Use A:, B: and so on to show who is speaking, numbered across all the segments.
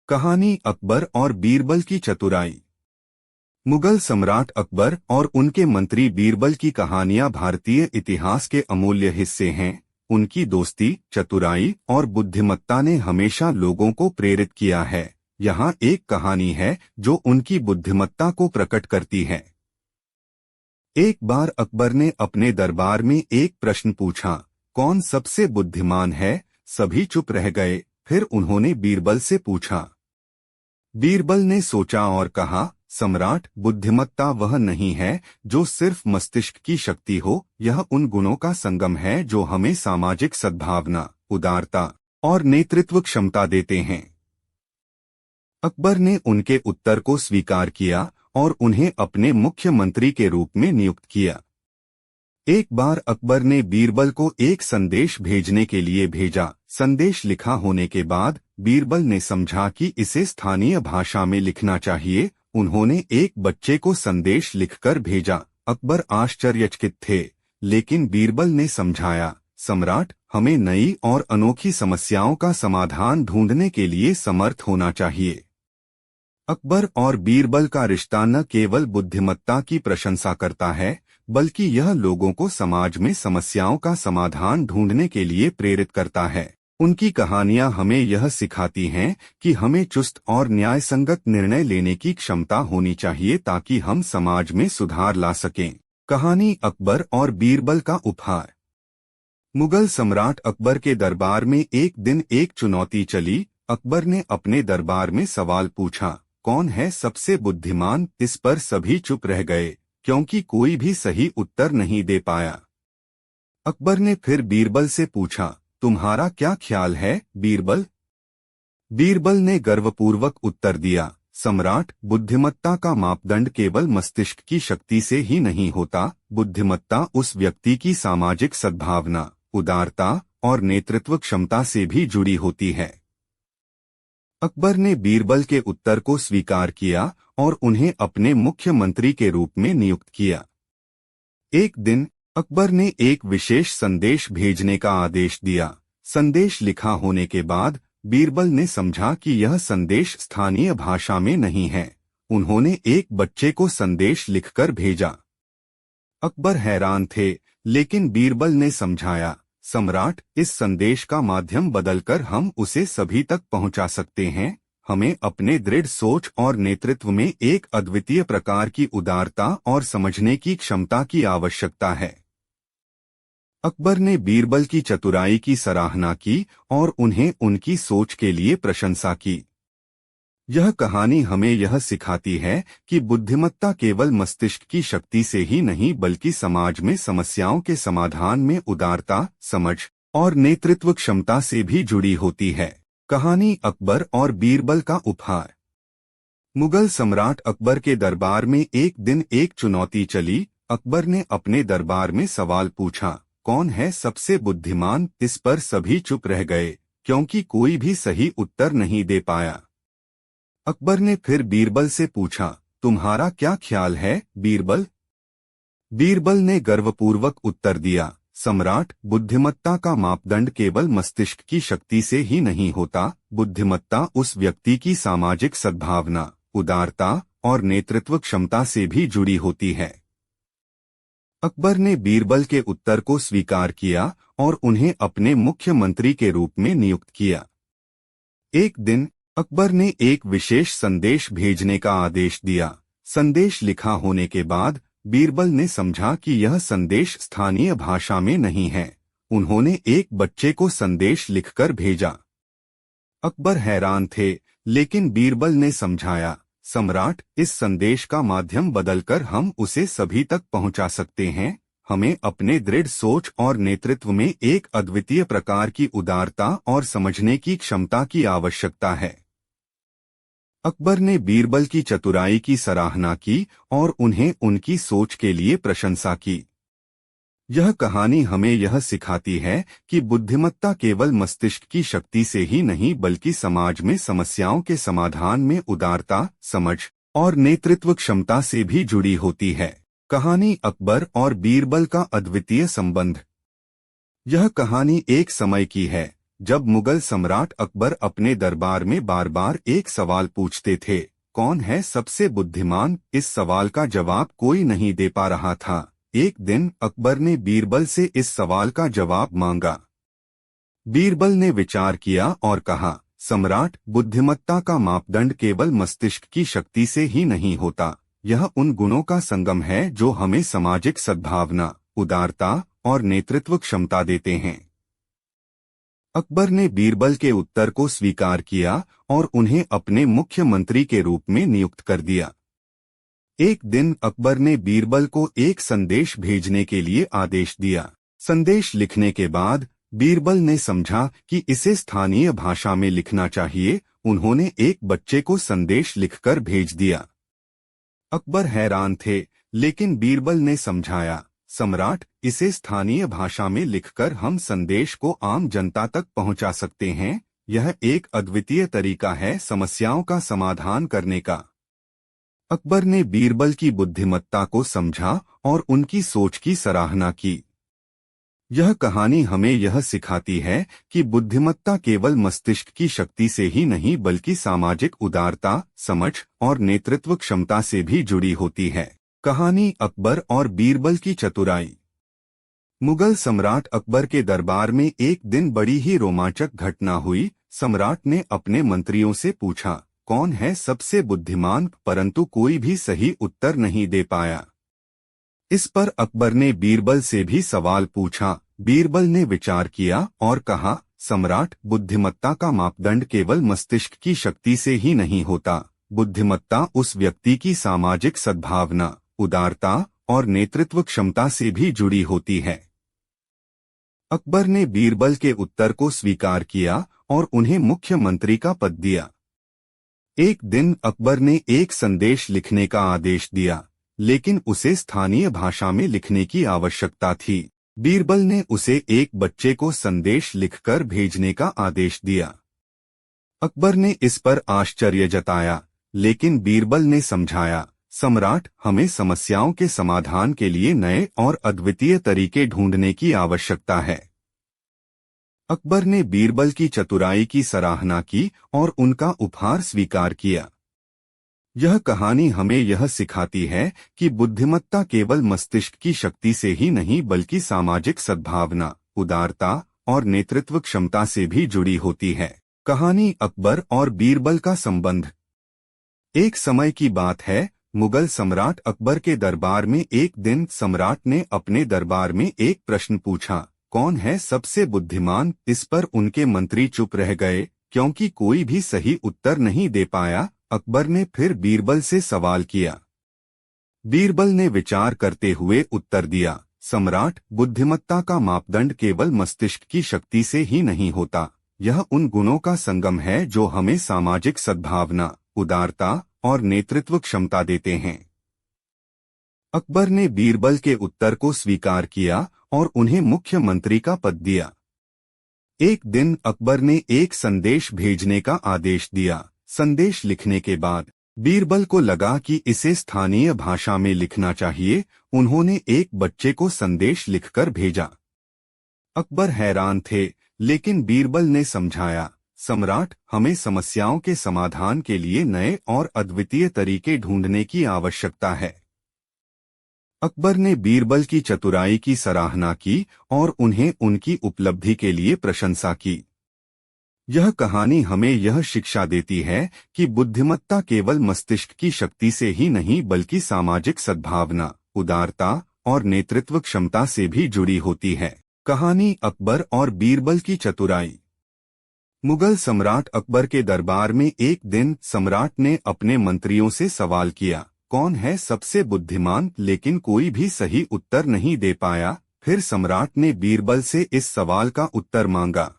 A: कहानी अकबर और बीरबल की चतुराई। मुगल सम्राट अकबर और उनके मंत्री बीरबल की कहानियां भारतीय इतिहास के अमूल्य हिस्से हैं। उनकी दोस्ती, चतुराई और बुद्धिमत्ता ने हमेशा लोगों को प्रेरित किया है। यहाँ एक कहानी है जो उनकी बुद्धिमत्ता को प्रकट करती है। एक बार अकबर ने अपने दरबार में एक प्रश्न पूछा, कौन सबसे बुद्धिमान है? सभी चुप रह गए। फिर उन्होंने बीरबल से पूछा। बीरबल ने सोचा और कहा, सम्राट, बुद्धिमत्ता वह नहीं है जो सिर्फ मस्तिष्क की शक्ति हो, यह उन गुणों का संगम है जो हमें सामाजिक सद्भावना, उदारता और नेतृत्व क्षमता देते हैं। अकबर ने उनके उत्तर को स्वीकार किया और उन्हें अपने मुख्यमंत्री के रूप में नियुक्त किया। एक बार अकबर ने बीरबल को एक संदेश भेजने के लिए भेजा। संदेश लिखा होने के बाद बीरबल ने समझा कि इसे स्थानीय भाषा में लिखना चाहिए। उन्होंने एक बच्चे को संदेश लिखकर भेजा। अकबर आश्चर्यचकित थे, लेकिन बीरबल ने समझाया, सम्राट, हमें नई और अनोखी समस्याओं का समाधान ढूंढने के लिए समर्थ होना चाहिए। अकबर और बीरबल का रिश्ता न केवल बुद्धिमत्ता की प्रशंसा करता है, बल्कि यह लोगों को समाज में समस्याओं का समाधान ढूंढने के लिए प्रेरित करता है। उनकी कहानियां हमें यह सिखाती हैं कि हमें चुस्त और न्यायसंगत निर्णय लेने की क्षमता होनी चाहिए ताकि हम समाज में सुधार ला सकें। कहानी अकबर और बीरबल का उपहार। मुगल सम्राट अकबर के दरबार में एक दिन एक चुनौती चली। अकबर ने अपने दरबार में सवाल पूछा, कौन है सबसे बुद्धिमान? इस पर सभी चुप रह गए, क्योंकि कोई भी सही उत्तर नहीं दे पाया। अकबर ने फिर बीरबल से पूछा, तुम्हारा क्या ख्याल है, बीरबल? बीरबल ने गर्वपूर्वक उत्तर दिया, सम्राट, बुद्धिमत्ता का मापदंड केवल मस्तिष्क की शक्ति से ही नहीं होता। बुद्धिमत्ता उस व्यक्ति की सामाजिक सद्भावना, उदारता और नेतृत्व क्षमता से भी जुड़ी होती है। अकबर ने बीरबल के उत्तर को स्वीकार किया और उन्हें अपने मुख्यमंत्री के रूप में नियुक्त किया। एक दिन अकबर ने एक विशेष संदेश भेजने का आदेश दिया। संदेश लिखा होने के बाद बीरबल ने समझा कि यह संदेश स्थानीय भाषा में नहीं है। उन्होंने एक बच्चे को संदेश लिखकर भेजा। अकबर हैरान थे, लेकिन बीरबल ने समझाया, सम्राट, इस संदेश का माध्यम बदलकर हम उसे सभी तक पहुंचा सकते हैं। हमें अपने दृढ़ सोच और नेतृत्व में एक अद्वितीय प्रकार की उदारता और समझने की क्षमता की आवश्यकता है। अकबर ने बीरबल की चतुराई की सराहना की और उन्हें उनकी सोच के लिए प्रशंसा की। यह कहानी हमें यह सिखाती है कि बुद्धिमत्ता केवल मस्तिष्क की शक्ति से ही नहीं बल्कि समाज में समस्याओं के समाधान में उदारता, समझ और नेतृत्व क्षमता से भी जुड़ी होती है। कहानी अकबर और बीरबल का उपहार। मुगल सम्राट अकबर के दरबार में एक दिन एक चुनौती चली। अकबर ने अपने दरबार में सवाल पूछा, कौन है सबसे बुद्धिमान? इस पर सभी चुप रह गए, क्योंकि कोई भी सही उत्तर नहीं दे पाया। अकबर ने फिर बीरबल से पूछा, तुम्हारा क्या ख्याल है, बीरबल? बीरबल ने गर्वपूर्वक उत्तर दिया, सम्राट, बुद्धिमत्ता का मापदंड केवल मस्तिष्क की शक्ति से ही नहीं होता। बुद्धिमत्ता उस व्यक्ति की सामाजिक सद्भावना, उदारता और नेतृत्व क्षमता से भी जुड़ी होती है। अकबर ने बीरबल के उत्तर को स्वीकार किया और उन्हें अपने मुख्यमंत्री के रूप में नियुक्त किया। एक दिन अकबर ने एक विशेष संदेश भेजने का आदेश दिया। संदेश लिखा होने के बाद बीरबल ने समझा कि यह संदेश स्थानीय भाषा में नहीं है। उन्होंने एक बच्चे को संदेश लिखकर भेजा। अकबर हैरान थे, लेकिन बीरबल ने समझाया, सम्राट, इस संदेश का माध्यम बदलकर हम उसे सभी तक पहुंचा सकते हैं। हमें अपने दृढ़ सोच और नेतृत्व में एक अद्वितीय प्रकार की उदारता और समझने की क्षमता की आवश्यकता है। अकबर ने बीरबल की चतुराई की सराहना की और उन्हें उनकी सोच के लिए प्रशंसा की। यह कहानी हमें यह सिखाती है कि बुद्धिमत्ता केवल मस्तिष्क की शक्ति से ही नहीं बल्कि समाज में समस्याओं के समाधान में उदारता, समझ और नेतृत्व क्षमता से भी जुड़ी होती है। कहानी अकबर और बीरबल का अद्वितीय संबंध। यह कहानी एक समय की है जब मुगल सम्राट अकबर अपने दरबार में बार बार एक सवाल पूछते थे, कौन है सबसे बुद्धिमान, इस सवाल का जवाब कोई नहीं दे पा रहा था। एक दिन अकबर ने बीरबल से इस सवाल का जवाब मांगा। बीरबल ने विचार किया और कहा, सम्राट, बुद्धिमत्ता का मापदंड केवल मस्तिष्क की शक्ति से ही नहीं होता। यह उन गुणों का संगम है जो हमें सामाजिक सद्भावना, उदारता और नेतृत्व क्षमता देते हैं। अकबर ने बीरबल के उत्तर को स्वीकार किया और उन्हें अपने मुख्यमंत्री के रूप में नियुक्त कर दिया। एक दिन अकबर ने बीरबल को एक संदेश भेजने के लिए आदेश दिया। संदेश लिखने के बाद बीरबल ने समझा कि इसे स्थानीय भाषा में लिखना चाहिए। उन्होंने एक बच्चे को संदेश लिखकर भेज दिया। अकबर हैरान थे, लेकिन बीरबल ने समझाया, सम्राट, इसे स्थानीय भाषा में लिखकर हम संदेश को आम जनता तक पहुंचा सकते हैं। यह एक अद्वितीय तरीका है समस्याओं का समाधान करने का। अकबर ने बीरबल की बुद्धिमत्ता को समझा और उनकी सोच की सराहना की। यह कहानी हमें यह सिखाती है कि बुद्धिमत्ता केवल मस्तिष्क की शक्ति से ही नहीं बल्कि सामाजिक उदारता, समझ और नेतृत्व क्षमता से भी जुड़ी होती है। कहानी अकबर और बीरबल की चतुराई। मुगल सम्राट अकबर के दरबार में एक दिन बड़ी ही रोमांचक घटना हुई। सम्राट ने अपने मंत्रियों से पूछा, कौन है सबसे बुद्धिमान, परंतु कोई भी सही उत्तर नहीं दे पाया। इस पर अकबर ने बीरबल से भी सवाल पूछा। बीरबल ने विचार किया और कहा, सम्राट, बुद्धिमत्ता का मापदंड केवल मस्तिष्क की शक्ति से ही नहीं होता। बुद्धिमत्ता उस व्यक्ति की सामाजिक सद्भावना, उदारता और नेतृत्व क्षमता से भी जुड़ी होती है। अकबर ने बीरबल के उत्तर को स्वीकार किया और उन्हें मुख्यमंत्री का पद दिया। एक दिन अकबर ने एक संदेश लिखने का आदेश दिया, लेकिन उसे स्थानीय भाषा में लिखने की आवश्यकता थी। बीरबल ने उसे एक बच्चे को संदेश लिखकर भेजने का आदेश दिया। अकबर ने इस पर आश्चर्य जताया, लेकिन बीरबल ने समझाया, सम्राट, हमें समस्याओं के समाधान के लिए नए और अद्वितीय तरीके ढूंढने की आवश्यकता है। अकबर ने बीरबल की चतुराई की सराहना की और उनका उपहार स्वीकार किया। यह कहानी हमें यह सिखाती है कि बुद्धिमत्ता केवल मस्तिष्क की शक्ति से ही नहीं बल्कि सामाजिक सद्भावना, उदारता और नेतृत्व क्षमता से भी जुड़ी होती है। कहानी अकबर और बीरबल का संबंध। एक समय की बात है, मुगल सम्राट अकबर के दरबार में एक दिन सम्राट ने अपने दरबार में एक प्रश्न पूछा, कौन है सबसे बुद्धिमान। इस पर उनके मंत्री चुप रह गए, क्योंकि कोई भी सही उत्तर नहीं दे पाया। अकबर ने फिर बीरबल से सवाल किया। बीरबल ने विचार करते हुए उत्तर दिया, सम्राट, बुद्धिमत्ता का मापदंड केवल मस्तिष्क की शक्ति से ही नहीं होता। यह उन गुणों का संगम है जो हमें सामाजिक सद्भावना, उदारता और नेतृत्व क्षमता देते हैं। अकबर ने बीरबल के उत्तर को स्वीकार किया और उन्हें मुख्यमंत्री का पद दिया। एक दिन अकबर ने एक संदेश भेजने का आदेश दिया। संदेश लिखने के बाद बीरबल को लगा कि इसे स्थानीय भाषा में लिखना चाहिए। उन्होंने एक बच्चे को संदेश लिखकर भेजा। अकबर हैरान थे, लेकिन बीरबल ने समझाया, सम्राट, हमें समस्याओं के समाधान के लिए नए और अद्वितीय तरीके ढूंढने की आवश्यकता है। अकबर ने बीरबल की चतुराई की सराहना की और उन्हें उनकी उपलब्धि के लिए प्रशंसा की। यह कहानी हमें यह शिक्षा देती है कि बुद्धिमत्ता केवल मस्तिष्क की शक्ति से ही नहीं बल्कि सामाजिक सद्भावना, उदारता और नेतृत्व क्षमता से भी जुड़ी होती है। कहानी अकबर और बीरबल की चतुराई। मुगल सम्राट अकबर के दरबार में एक दिन सम्राट ने अपने मंत्रियों से सवाल किया, कौन है सबसे बुद्धिमान, लेकिन कोई भी सही उत्तर नहीं दे पाया। फिर सम्राट ने बीरबल से इस सवाल का उत्तर मांगा।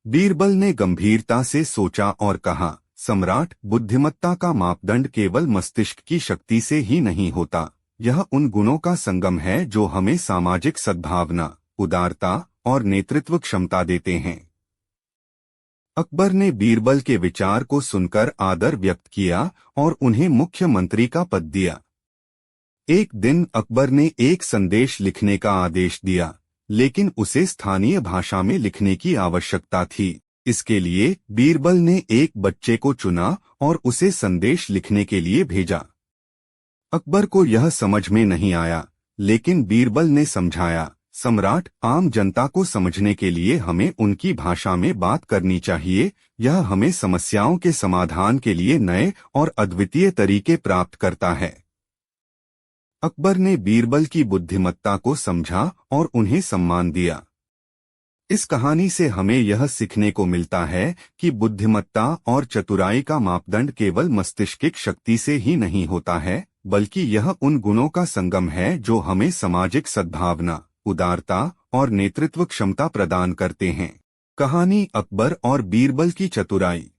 A: बीरबल ने गंभीरता से सोचा और कहा, सम्राट, बुद्धिमत्ता का मापदंड केवल मस्तिष्क की शक्ति से ही नहीं होता। यह उन गुणों का संगम है जो हमें सामाजिक सद्भावना, उदारता और नेतृत्व क्षमता देते हैं। अकबर ने बीरबल के विचार को सुनकर आदर व्यक्त किया और उन्हें मुख्यमंत्री का पद दिया। एक दिन अकबर ने एक संदेश लिखने का आदेश दिया, लेकिन उसे स्थानीय भाषा में लिखने की आवश्यकता थी। इसके लिए बीरबल ने एक बच्चे को चुना और उसे संदेश लिखने के लिए भेजा। अकबर को यह समझ में नहीं आया, लेकिन बीरबल ने समझाया, सम्राट, आम जनता को समझने के लिए हमें उनकी भाषा में बात करनी चाहिए। यह हमें समस्याओं के समाधान के लिए नए और अद्वितीय तरीके प्राप्त करता है। अकबर ने बीरबल की बुद्धिमत्ता को समझा और उन्हें सम्मान दिया। इस कहानी से हमें यह सीखने को मिलता है कि बुद्धिमत्ता और चतुराई का मापदंड केवल मस्तिष्किक शक्ति से ही नहीं होता है, बल्कि यह उन गुणों का संगम है जो हमें सामाजिक सद्भावना, उदारता और नेतृत्व क्षमता प्रदान करते हैं। कहानी अकबर और बीरबल की चतुराई।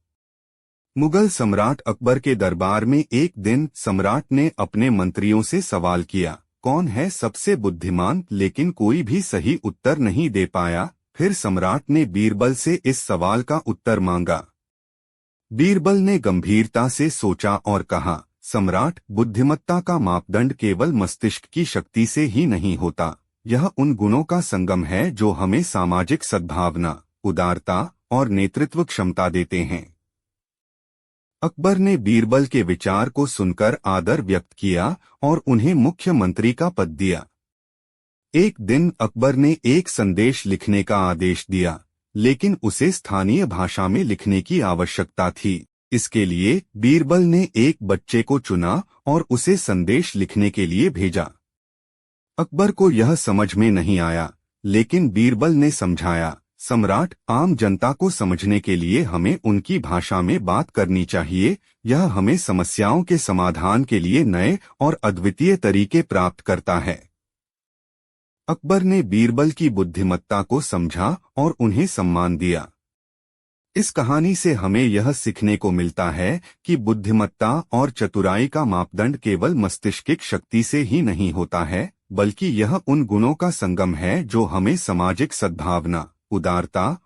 A: मुगल सम्राट अकबर के दरबार में एक दिन सम्राट ने अपने मंत्रियों से सवाल किया, कौन है सबसे बुद्धिमान, लेकिन कोई भी सही उत्तर नहीं दे पाया। फिर सम्राट ने बीरबल से इस सवाल का उत्तर मांगा। बीरबल ने गंभीरता से सोचा और कहा, सम्राट, बुद्धिमत्ता का मापदंड केवल मस्तिष्क की शक्ति से ही नहीं होता। यह उन गुणों का संगम है जो हमें सामाजिक सद्भावना, उदारता और नेतृत्व क्षमता देते हैं। अकबर ने बीरबल के विचार को सुनकर आदर व्यक्त किया और उन्हें मुख्यमंत्री का पद दिया। एक दिन अकबर ने एक संदेश लिखने का आदेश दिया, लेकिन उसे स्थानीय भाषा में लिखने की आवश्यकता थी। इसके लिए बीरबल ने एक बच्चे को चुना और उसे संदेश लिखने के लिए भेजा। अकबर को यह समझ में नहीं आया, लेकिन बीरबल ने समझाया, सम्राट, आम जनता को समझने के लिए हमें उनकी भाषा में बात करनी चाहिए। यह हमें समस्याओं के समाधान के लिए नए और अद्वितीय तरीके प्राप्त करता है। अकबर ने बीरबल की बुद्धिमत्ता को समझा और उन्हें सम्मान दिया। इस कहानी से हमें यह सीखने को मिलता है कि बुद्धिमत्ता और चतुराई का मापदंड केवल मस्तिष्किक शक्ति से ही नहीं होता है, बल्कि यह उन गुणों का संगम है जो हमें सामाजिक सद्भावना, उदारता